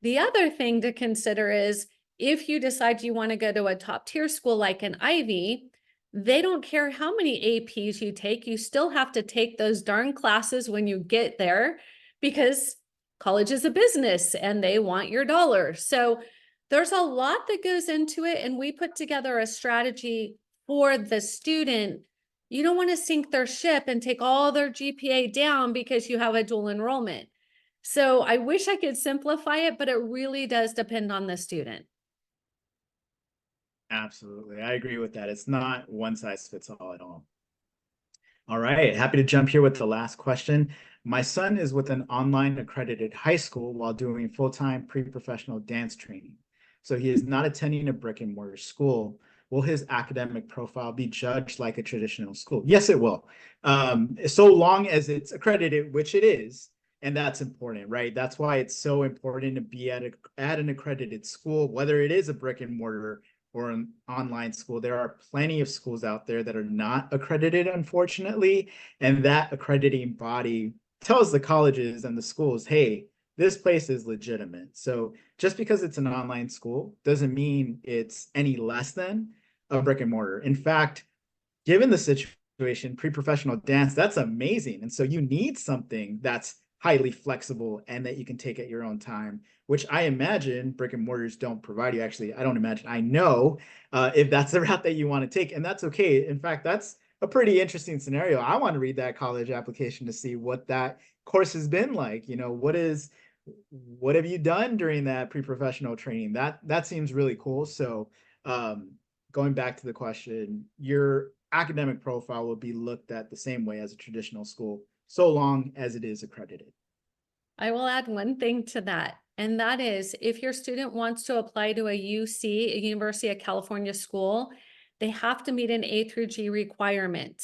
The other thing to consider is if you decide you want to go to a top tier school like an Ivy, they don't care how many APs you take. You still have to take those darn classes when you get there because college is a business and they want your dollars. So there's a lot that goes into it. And we put together a strategy for the student. You don't want to sink their ship and take all their GPA down because you have a dual enrollment. So I wish I could simplify it, but it really does depend on the student. Absolutely. I agree with that. It's not one size fits all at all. All right. Happy to jump here with the last question. My son is with an online accredited high school while doing full-time pre-professional dance training. So he is not attending a brick and mortar school. Will his academic profile be judged like a traditional school? Yes, it will. So long as it's accredited, which it is. And that's important, right? That's why it's so important to be at an accredited school, whether it is a brick and mortar or an online school. There are plenty of schools out there that are not accredited, unfortunately, and that accrediting body tells the colleges and the schools, hey, this place is legitimate. So just because it's an online school doesn't mean it's any less than a brick and mortar. In fact, given the situation, pre-professional dance, that's amazing. And so you need something that's highly flexible and that you can take at your own time, which I imagine brick and mortars don't provide you. Actually, I don't imagine, I know if that's the route that you want to take, and that's okay. In fact, that's a pretty interesting scenario. I want to read that college application to see what that course has been like. You know, what have you done during that pre-professional training? That seems really cool. So going back to the question, your academic profile will be looked at the same way as a traditional school, so long as it is accredited. I will add one thing to that, and that is if your student wants to apply to a UC, a University of California school, they have to meet an A through G requirement.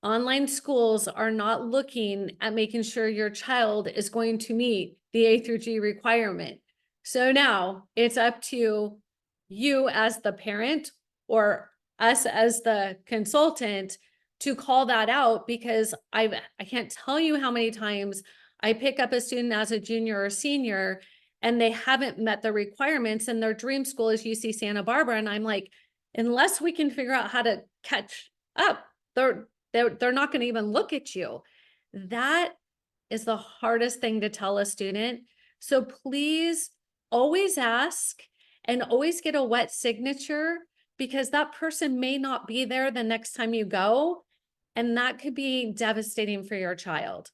Online schools are not looking at making sure your child is going to meet the A through G requirement. So now it's up to you as the parent or us as the consultant to call that out, because I can't tell you how many times I pick up a student as a junior or senior and they haven't met the requirements and their dream school is UC Santa Barbara. And I'm like, unless we can figure out how to catch up, they're not going to even look at you. That is the hardest thing to tell a student. So please always ask and always get a wet signature, because that person may not be there the next time you go. And that could be devastating for your child.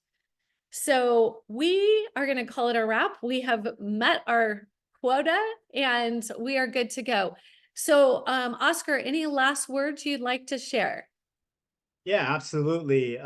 So we are going to call it a wrap. We have met our quota and we are good to go. So Oscar, any last words you'd like to share? Yeah, absolutely.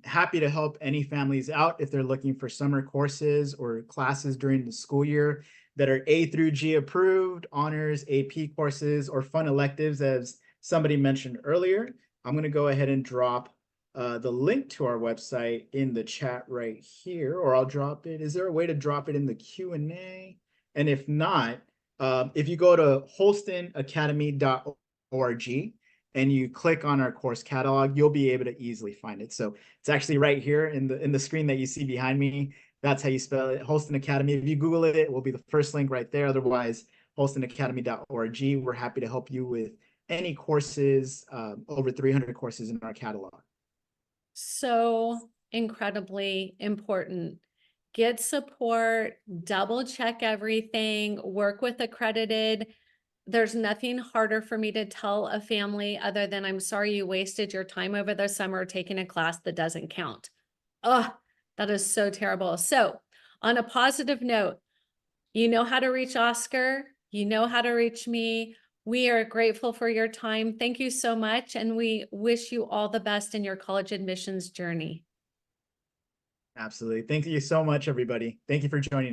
Happy to help any families out if they're looking for summer courses or classes during the school year that are A through G approved, honors, AP courses, or fun electives, as somebody mentioned earlier. I'm going to go ahead and drop the link to our website in the chat right here, or I'll drop it. Is there a way to drop it in the Q&A? And if not, if you go to holstonacademy.org, and you click on our course catalog, you'll be able to easily find it. So it's actually right here in the screen that you see behind me. That's how you spell it, Holston Academy. If you Google it, it will be the first link right there. Otherwise, holstonacademy.org. We're happy to help you with any courses, over 300 courses in our catalog. So incredibly important. Get support, double check everything, work with accredited. There's nothing harder for me to tell a family other than, I'm sorry you wasted your time over the summer taking a class that doesn't count. Oh, that is so terrible. So on a positive note, you know how to reach Oscar. You know how to reach me. We are grateful for your time. Thank you so much. And we wish you all the best in your college admissions journey. Absolutely. Thank you so much, everybody. Thank you for joining.